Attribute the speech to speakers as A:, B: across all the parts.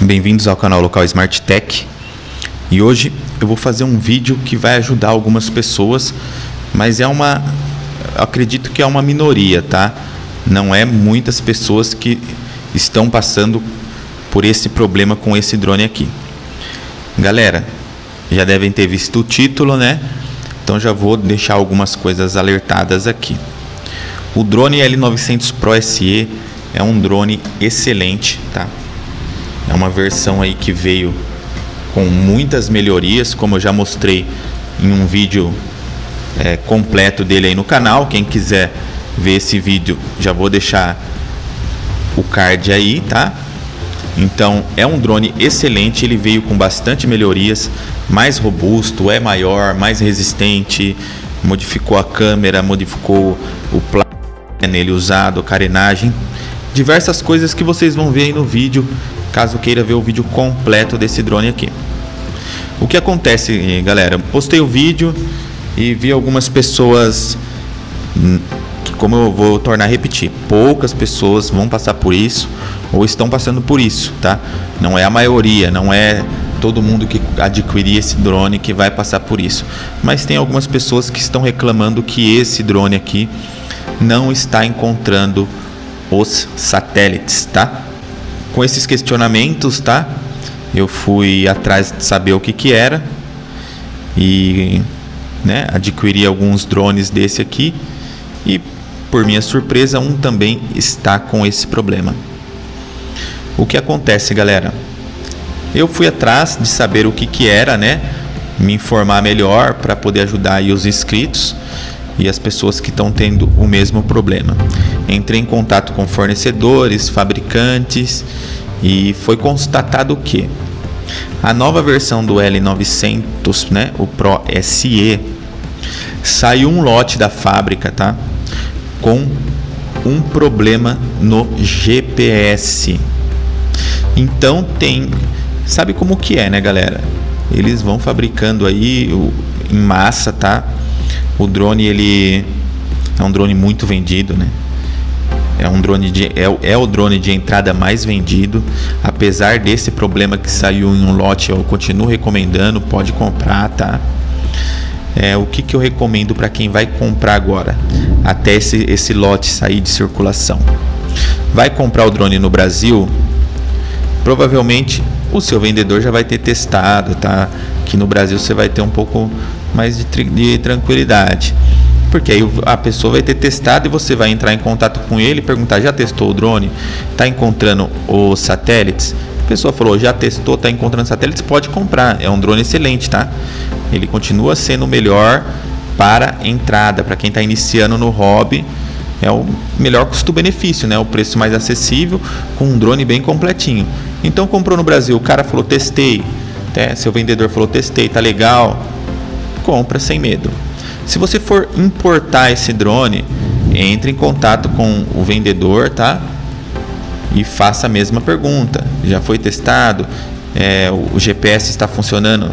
A: Bem-vindos ao canal Local Smart Tech. E hoje eu vou fazer um vídeo que vai ajudar algumas pessoas, mas acredito que é uma minoria, tá? Não é muitas pessoas que estão passando por esse problema com esse drone aqui. Galera, já devem ter visto o título, né? Então já vou deixar algumas coisas alertadas aqui. O drone L900 Pro SE é um drone excelente, tá? É uma versão aí que veio com muitas melhorias, como eu já mostrei em um vídeo completo dele aí no canal. Quem quiser ver esse vídeo, já vou deixar o card aí, tá? Então é um drone excelente, ele veio com bastante melhorias, mais robusto, é maior, mais resistente, modificou a câmera, modificou o plano nele usado, carenagem, diversas coisas que vocês vão ver aí no vídeo, caso queira ver o vídeo completo desse drone aqui. O que acontece, galera? Postei o vídeo e vi algumas pessoas, como eu vou tornar a repetir, poucas pessoas vão passar por isso ou estão passando por isso, tá? Não é a maioria, não é todo mundo que adquirir esse drone que vai passar por isso, mas tem algumas pessoas que estão reclamando que esse drone aqui não está encontrando os satélites, tá? Com esses questionamentos, tá? Eu fui atrás de saber o que era e, adquiri alguns drones desse aqui e, por minha surpresa, um também está com esse problema. O que acontece, galera? Eu fui atrás de saber o que era, me informar melhor para poder ajudar aí os inscritos e as pessoas que estão tendo o mesmo problema. Entrei em contato com fornecedores, fabricantes e foi constatado que a nova versão do L900, o Pro SE, saiu um lote da fábrica, tá? Com um problema no GPS. Então sabe como que é, galera? Eles vão fabricando aí em massa, tá? O drone, ele é um drone muito vendido, É o drone de entrada mais vendido. Apesar desse problema que saiu em um lote, eu continuo recomendando, pode comprar, tá? O que eu recomendo para quem vai comprar agora, até esse lote sair de circulação? Vai comprar o drone no Brasil? Provavelmente o seu vendedor já vai ter testado, tá? Que no Brasil você vai ter um pouco mais de tranquilidade, porque aí a pessoa vai ter testado e você vai entrar em contato com ele e perguntar: já testou o drone? Está encontrando os satélites? A pessoa falou: já testou, está encontrando satélites, pode comprar. É um drone excelente, tá? Ele continua sendo o melhor para entrada, para quem está iniciando no hobby. É o melhor custo-benefício, o preço mais acessível, com um drone bem completinho. Então comprou no Brasil, o cara falou: testei, seu vendedor falou: testei, tá legal, compra sem medo. Se você for importar esse drone, entre em contato com o vendedor, tá? E faça a mesma pergunta: já foi testado? O GPS está funcionando?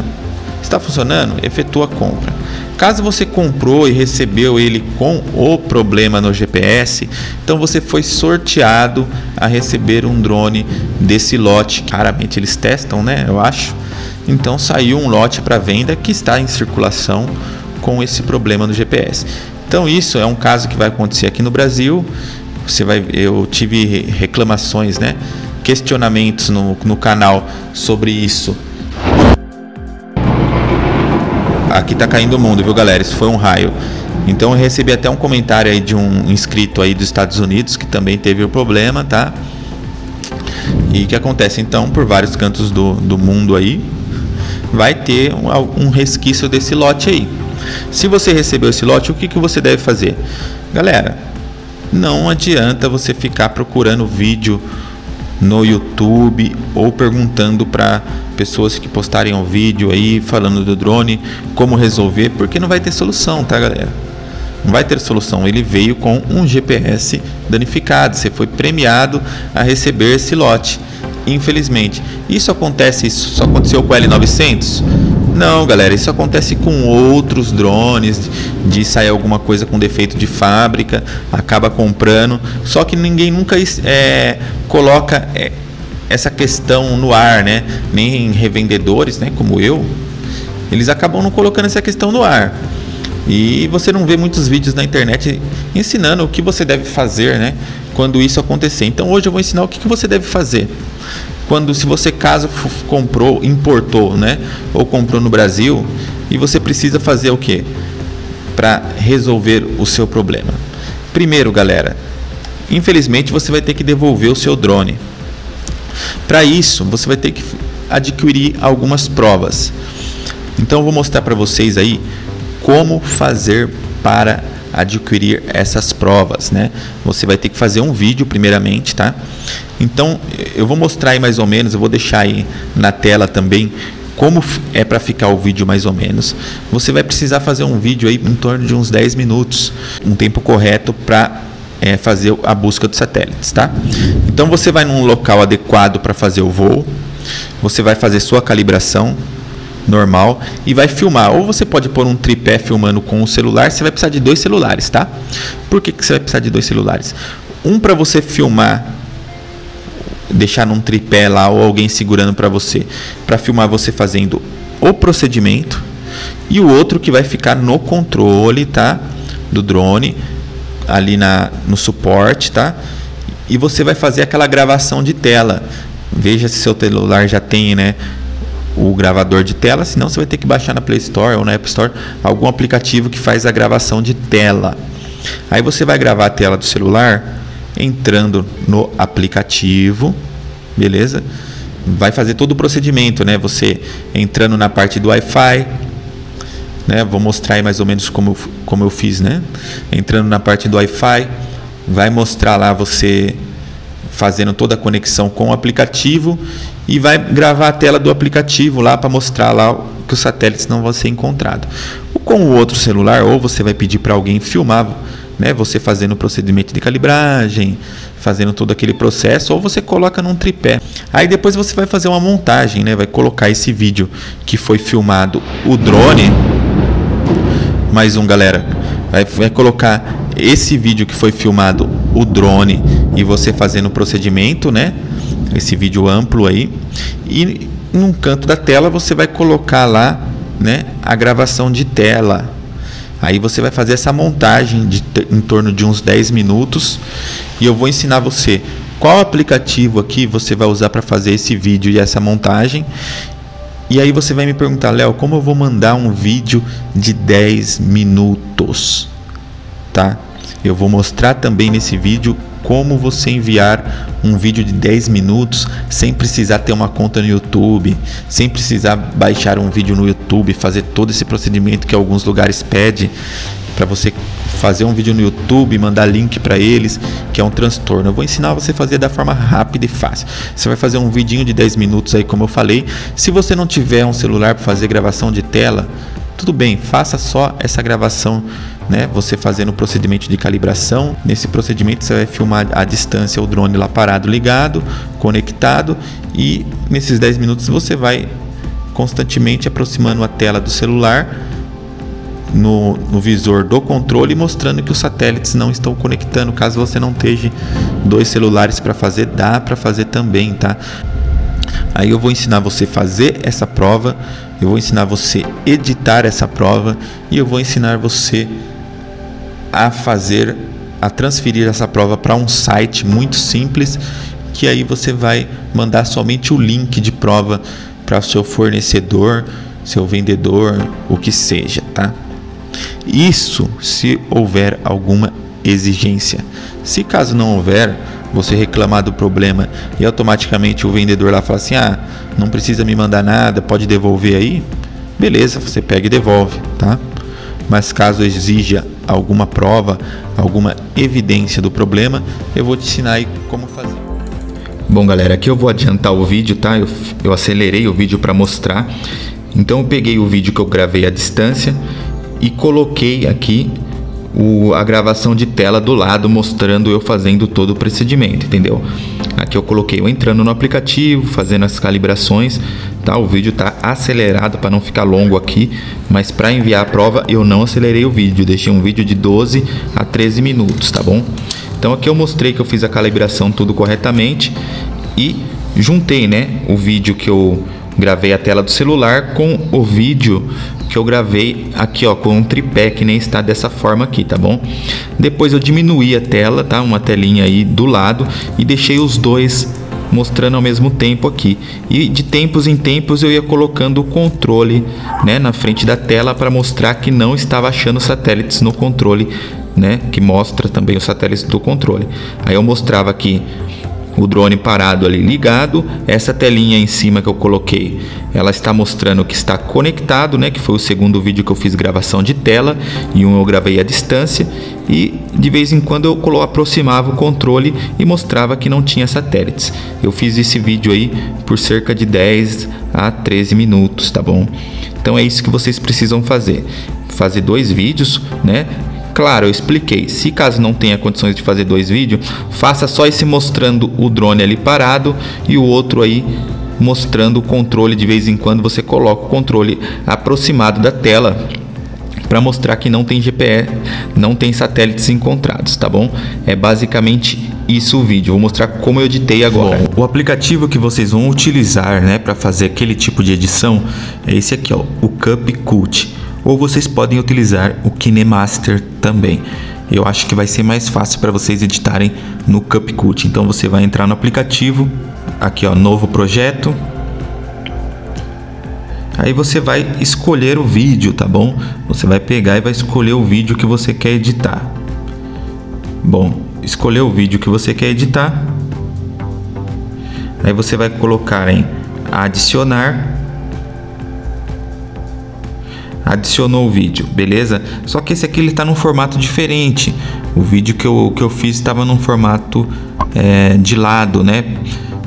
A: Está funcionando? Efetua a compra. Caso você comprou e recebeu ele com o problema no GPS, então você foi sorteado a receber um drone desse lote. Claramente eles testam, eu acho. Então saiu um lote para venda que está em circulação com esse problema no GPS. Então isso é um caso que vai acontecer aqui no Brasil. Eu tive reclamações, questionamentos no canal sobre isso. Aqui tá caindo o mundo, viu, galera? Isso foi um raio. Então eu recebi até um comentário aí de um inscrito aí dos Estados Unidos que também teve o problema, tá? E o que acontece? Então, por vários cantos do mundo aí, vai ter um resquício desse lote aí. Se você recebeu esse lote, o que você deve fazer? Galera, não adianta você ficar procurando vídeo no YouTube ou perguntando para pessoas que postarem um vídeo aí falando do drone, como resolver, porque não vai ter solução, tá, galera? Não vai ter solução. Ele veio com um GPS danificado, você foi premiado a receber esse lote. Infelizmente, isso só aconteceu com o L900? Não, galera, isso acontece com outros drones, de sair alguma coisa com defeito de fábrica, acaba comprando, só que ninguém nunca coloca essa questão no ar, né? Nem revendedores, né, como eu, eles acabam não colocando essa questão no ar. E você não vê muitos vídeos na internet ensinando o que você deve fazer, né, quando isso acontecer. Então hoje eu vou ensinar o que você deve fazer quando, se você caso comprou, importou, né, ou comprou no Brasil e você precisa fazer o que para resolver o seu problema. Primeiro, galera, infelizmente você vai ter que devolver o seu drone. Para isso você vai ter que adquirir algumas provas. Então eu vou mostrar para vocês aí como fazer para adquirir essas provas, né? Você vai ter que fazer um vídeo primeiramente, tá? Então eu vou mostrar aí mais ou menos, eu vou deixar aí na tela também como é para ficar o vídeo mais ou menos. Você vai precisar fazer um vídeo aí em torno de uns 10 minutos, um tempo correto para fazer a busca dos satélites, tá? Então você vai num local adequado para fazer o voo, você vai fazer sua calibração normal e vai filmar. Ou você pode pôr um tripé filmando com o celular. Você vai precisar de 2 celulares, tá? Por que você vai precisar de 2 celulares? Um para você filmar, deixar num tripé lá, ou alguém segurando para você, para filmar você fazendo o procedimento, e o outro que vai ficar no controle, tá, do drone, ali no suporte, tá? E você vai fazer aquela gravação de tela. Veja se seu celular já tem, né, o gravador de tela, senão você vai ter que baixar na Play Store ou na App Store algum aplicativo que faz a gravação de tela. Aí você vai gravar a tela do celular entrando no aplicativo, beleza? Vai fazer todo o procedimento, né? Você entrando na parte do Wi-Fi, né? Vou mostrar aí mais ou menos como eu fiz, né? Entrando na parte do Wi-Fi, vai mostrar lá você fazendo toda a conexão com o aplicativo e vai gravar a tela do aplicativo lá para mostrar lá que os satélites não vão ser encontrados. Com o outro celular, ou você vai pedir para alguém filmar, né, você fazendo o procedimento de calibragem, fazendo todo aquele processo, ou você coloca num tripé. Aí depois você vai fazer uma montagem, né, vai colocar esse vídeo que foi filmado o drone. Mais um, galera, vai colocar esse vídeo que foi filmado o drone e você fazendo o procedimento, né, esse vídeo amplo aí, e num canto da tela você vai colocar lá, né, a gravação de tela. Aí você vai fazer essa montagem em torno de uns 10 minutos e eu vou ensinar você qual aplicativo aqui você vai usar para fazer esse vídeo e essa montagem. E aí você vai me perguntar: Léo, como eu vou mandar um vídeo de 10 minutos? Tá? Eu vou mostrar também nesse vídeo como você enviar um vídeo de 10 minutos sem precisar ter uma conta no YouTube, sem precisar baixar um vídeo no YouTube, fazer todo esse procedimento que alguns lugares pedem para você fazer um vídeo no YouTube e mandar link para eles, que é um transtorno. Eu vou ensinar você a fazer da forma rápida e fácil. Você vai fazer um vidinho de 10 minutos aí, como eu falei. Se você não tiver um celular para fazer gravação de tela, tudo bem, faça só essa gravação, né? Você fazendo o procedimento de calibração. Nesse procedimento você vai filmar à distância o drone lá parado, ligado, conectado, e nesses 10 minutos você vai constantemente aproximando a tela do celular no visor do controle, mostrando que os satélites não estão conectando. Caso você não esteja 2 celulares para fazer, dá para fazer também, tá? Aí eu vou ensinar você a fazer essa prova, eu vou ensinar você a editar essa prova e eu vou ensinar você a transferir essa prova para um site muito simples, que aí você vai mandar somente o link de prova para o seu fornecedor, seu vendedor, o que seja, tá? Isso se houver alguma exigência. Se caso não houver, você reclamar do problema e automaticamente o vendedor lá fala assim: ah, não precisa me mandar nada, pode devolver aí, beleza, você pega e devolve, tá? Mas caso exija alguma prova, alguma evidência do problema, eu vou te ensinar aí como fazer. Bom, galera, aqui eu vou adiantar o vídeo, tá? Eu acelerei o vídeo para mostrar. Então eu peguei o vídeo que eu gravei à distância e coloquei aqui a gravação de tela do lado, mostrando eu fazendo todo o procedimento, entendeu? Aqui eu coloquei eu entrando no aplicativo, fazendo as calibrações, tá? O vídeo tá acelerado para não ficar longo aqui, mas para enviar a prova eu não acelerei o vídeo, deixei um vídeo de 12 a 13 minutos, tá bom? Então aqui eu mostrei que eu fiz a calibração tudo corretamente e juntei, né, o vídeo que eu gravei a tela do celular com o vídeo que eu gravei aqui, ó, com um tripé, que nem está dessa forma aqui, tá bom? Depois eu diminuí a tela, tá? Uma telinha aí do lado e deixei os dois mostrando ao mesmo tempo aqui. E de tempos em tempos eu ia colocando o controle, né, na frente da tela para mostrar que não estava achando satélites no controle, né? Que mostra também os satélites do controle. Aí eu mostrava aqui o drone parado ali ligado, essa telinha em cima que eu coloquei, ela está mostrando que está conectado, né, que foi o segundo vídeo que eu fiz gravação de tela, e um eu gravei à distância, e de vez em quando eu aproximava o controle e mostrava que não tinha satélites. Eu fiz esse vídeo aí por cerca de 10 a 13 minutos, tá bom? Então é isso que vocês precisam fazer 2 vídeos, né? Claro, eu expliquei, se caso não tenha condições de fazer 2 vídeos, faça só esse mostrando o drone ali parado e o outro aí mostrando o controle. De vez em quando você coloca o controle aproximado da tela para mostrar que não tem GPS, não tem satélites encontrados, tá bom? É basicamente isso o vídeo. Vou mostrar como eu editei agora. Bom, o aplicativo que vocês vão utilizar, né, para fazer aquele tipo de edição é esse aqui, ó, o CapCut. Ou vocês podem utilizar o KineMaster também. Eu acho que vai ser mais fácil para vocês editarem no CapCut. Então você vai entrar no aplicativo, aqui ó, novo projeto. Aí você vai escolher o vídeo, tá bom? Você vai pegar e vai escolher o vídeo que você quer editar. Bom, escolheu o vídeo que você quer editar. Aí você vai colocar em adicionar. Adicionou o vídeo, beleza? Só que esse aqui ele está num formato diferente. O vídeo que eu fiz estava num formato de lado, né?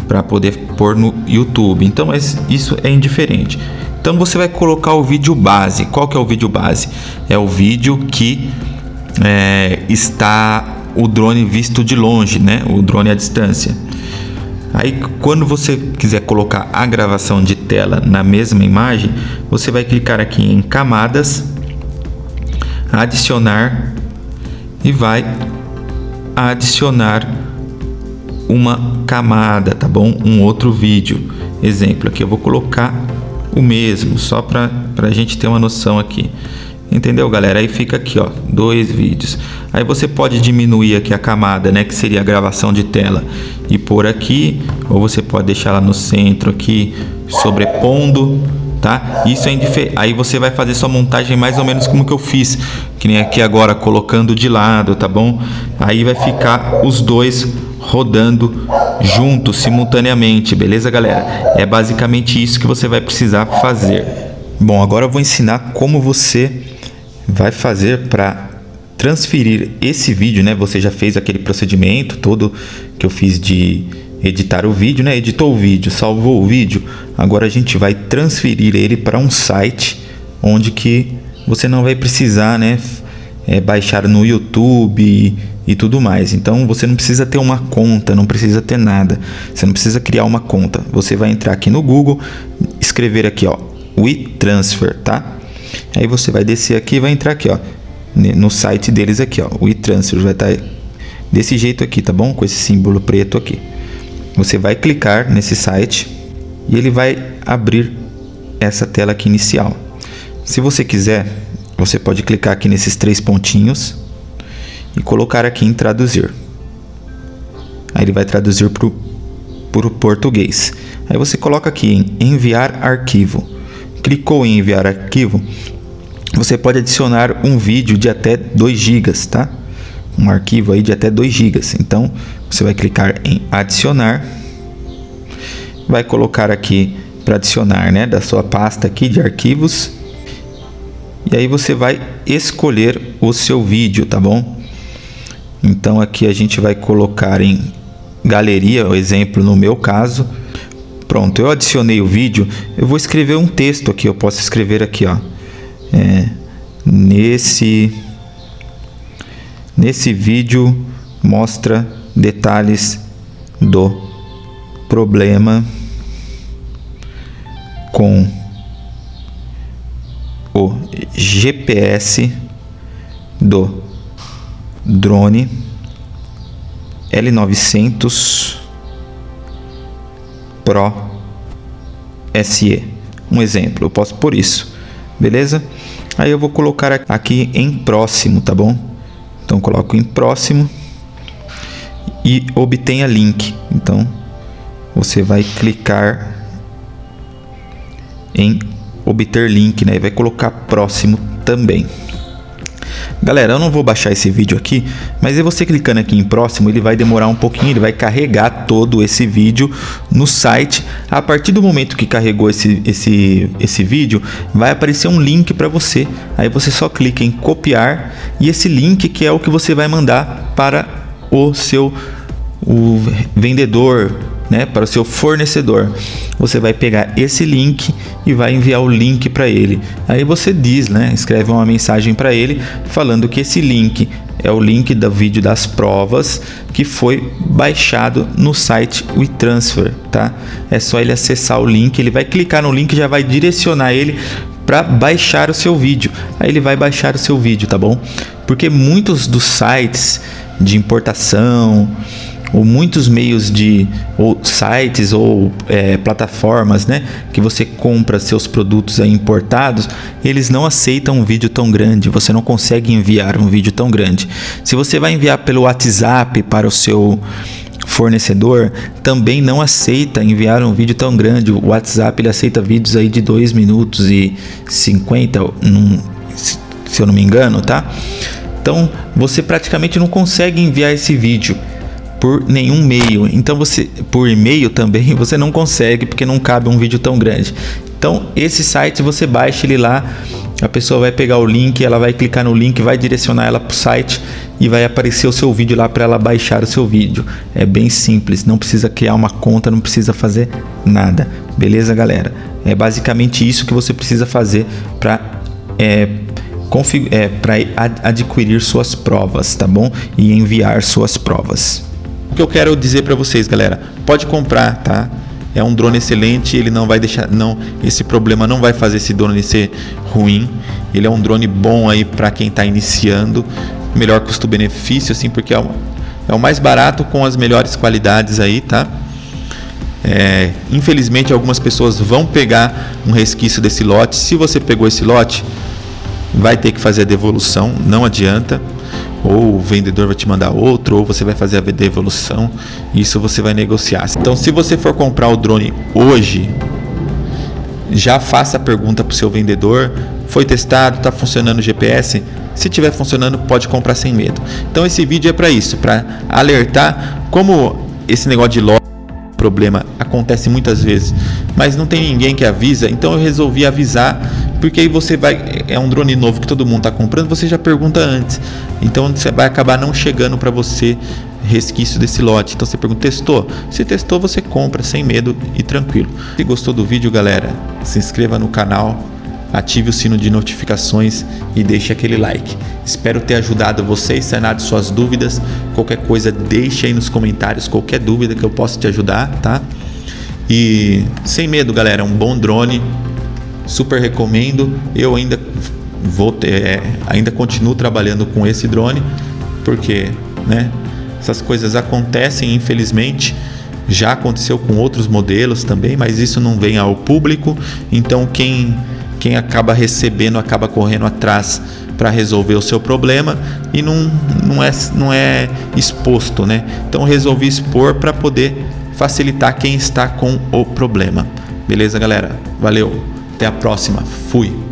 A: Para poder pôr no YouTube. Então isso é indiferente. Então você vai colocar o vídeo base. Qual que é o vídeo base? É o vídeo que está o drone visto de longe, né? O drone à distância. Aí quando você quiser colocar a gravação de tela na mesma imagem, você vai clicar aqui em camadas, adicionar e vai adicionar uma camada, tá bom? Um outro vídeo. Exemplo, aqui eu vou colocar o mesmo, só para a gente ter uma noção aqui. Entendeu, galera? Aí fica aqui, ó, 2 vídeos. Aí você pode diminuir aqui a camada, né, que seria a gravação de tela, e pôr aqui, ou você pode deixar lá no centro aqui, sobrepondo, tá? Isso é indiferente. Aí você vai fazer sua montagem mais ou menos como que eu fiz, que nem aqui agora, colocando de lado, tá bom? Aí vai ficar os dois rodando juntos, simultaneamente, beleza, galera? É basicamente isso que você vai precisar fazer. Bom, agora eu vou ensinar como você vai fazer para transferir esse vídeo, né? Você já fez aquele procedimento todo que eu fiz de editar o vídeo, né? Editou o vídeo, salvou o vídeo. Agora a gente vai transferir ele para um site onde que você não vai precisar, né, baixar no YouTube e tudo mais. Então você não precisa ter uma conta, não precisa ter nada. Você não precisa criar uma conta. Você vai entrar aqui no Google, escrever aqui, ó, WeTransfer, tá? Aí você vai descer aqui e vai entrar aqui, ó, no site deles aqui, ó, o WeTransfer vai estar desse jeito aqui, tá bom? Com esse símbolo preto aqui. Você vai clicar nesse site e ele vai abrir essa tela aqui inicial. Se você quiser, você pode clicar aqui nesses 3 pontinhos e colocar aqui em traduzir. Aí ele vai traduzir para o português. Aí você coloca aqui em enviar arquivo. Clicou em enviar arquivo, você pode adicionar um vídeo de até 2 GB, tá? Um arquivo aí de até 2 GB. Então, você vai clicar em adicionar, vai colocar aqui para adicionar, né, da sua pasta aqui de arquivos. E aí você vai escolher o seu vídeo, tá bom? Então aqui a gente vai colocar em galeria, o exemplo no meu caso. Pronto, eu adicionei o vídeo. Eu vou escrever um texto aqui. Eu posso escrever aqui, ó, nesse vídeo mostra detalhes do problema com o GPS do drone L900 Pro SE. Um exemplo, eu posso pôr isso, beleza? Aí eu vou colocar aqui em próximo, tá bom? Então coloco em próximo e obtenha link. Então você vai clicar em obter link, né? E vai colocar próximo também. Galera, eu não vou baixar esse vídeo aqui, mas você clicando aqui em próximo, ele vai demorar um pouquinho, ele vai carregar todo esse vídeo no site. A partir do momento que carregou esse vídeo, vai aparecer um link para você. Aí você só clica em copiar e esse link que é o que você vai mandar para o vendedor, né, para o seu fornecedor. Você vai pegar esse link e vai enviar o link para ele. Aí você diz, né, escreve uma mensagem para ele falando que esse link é o link do vídeo das provas que foi baixado no site WeTransfer, tá? É só ele acessar o link, ele vai clicar no link e já vai direcionar ele para baixar o seu vídeo. Aí ele vai baixar o seu vídeo, tá bom? Porque muitos dos sites de importação ou muitos meios ou sites ou plataformas, né, que você compra seus produtos aí importados, eles não aceitam um vídeo tão grande. Você não consegue enviar um vídeo tão grande. Se você vai enviar pelo WhatsApp para o seu fornecedor, também não aceita enviar um vídeo tão grande. O WhatsApp ele aceita vídeos aí de 2 minutos e 50, se eu não me engano, tá? Então você praticamente não consegue enviar esse vídeo por nenhum meio. Então por e-mail também você não consegue, porque não cabe um vídeo tão grande. Então esse site você baixa ele lá, a pessoa vai pegar o link, ela vai clicar no link, vai direcionar ela para o site e vai aparecer o seu vídeo lá para ela baixar o seu vídeo. É bem simples, não precisa criar uma conta, não precisa fazer nada, beleza, galera? É basicamente isso que você precisa fazer para adquirir suas provas, tá bom? E enviar suas provas. O que eu quero dizer para vocês, galera, pode comprar, tá? É um drone excelente, ele não vai deixar, esse problema não vai fazer esse drone ser ruim. Ele é um drone bom aí para quem está iniciando, melhor custo-benefício, assim, porque é o mais barato com as melhores qualidades aí, tá? Infelizmente algumas pessoas vão pegar um resquício desse lote. Se você pegou esse lote, vai ter que fazer a devolução, não adianta. Ou o vendedor vai te mandar outro, ou você vai fazer a devolução. Isso você vai negociar. Então, se você for comprar o drone hoje, já faça a pergunta para o seu vendedor: foi testado, está funcionando o GPS? Se estiver funcionando, pode comprar sem medo. Então esse vídeo é para isso, para alertar como esse negócio de lote, problema acontece muitas vezes, mas não tem ninguém que avisa. Então eu resolvi avisar, porque aí você é um drone novo que todo mundo está comprando, você já pergunta antes. Então você vai acabar não chegando para você resquício desse lote. Então você pergunta: testou? Se testou, você compra sem medo e tranquilo. Se gostou do vídeo, galera, se inscreva no canal, ative o sino de notificações e deixe aquele like. Espero ter ajudado vocês, sanado suas dúvidas. Qualquer coisa, deixe aí nos comentários qualquer dúvida que eu possa te ajudar, tá? E sem medo, galera, é um bom drone, super recomendo. Eu ainda ainda continuo trabalhando com esse drone, porque, né, essas coisas acontecem, infelizmente. Já aconteceu com outros modelos também, mas isso não vem ao público. Então quem acaba acaba correndo atrás para resolver o seu problema e não é exposto, né? Então resolvi expor para poder facilitar quem está com o problema. Beleza, galera? Valeu, até a próxima. Fui!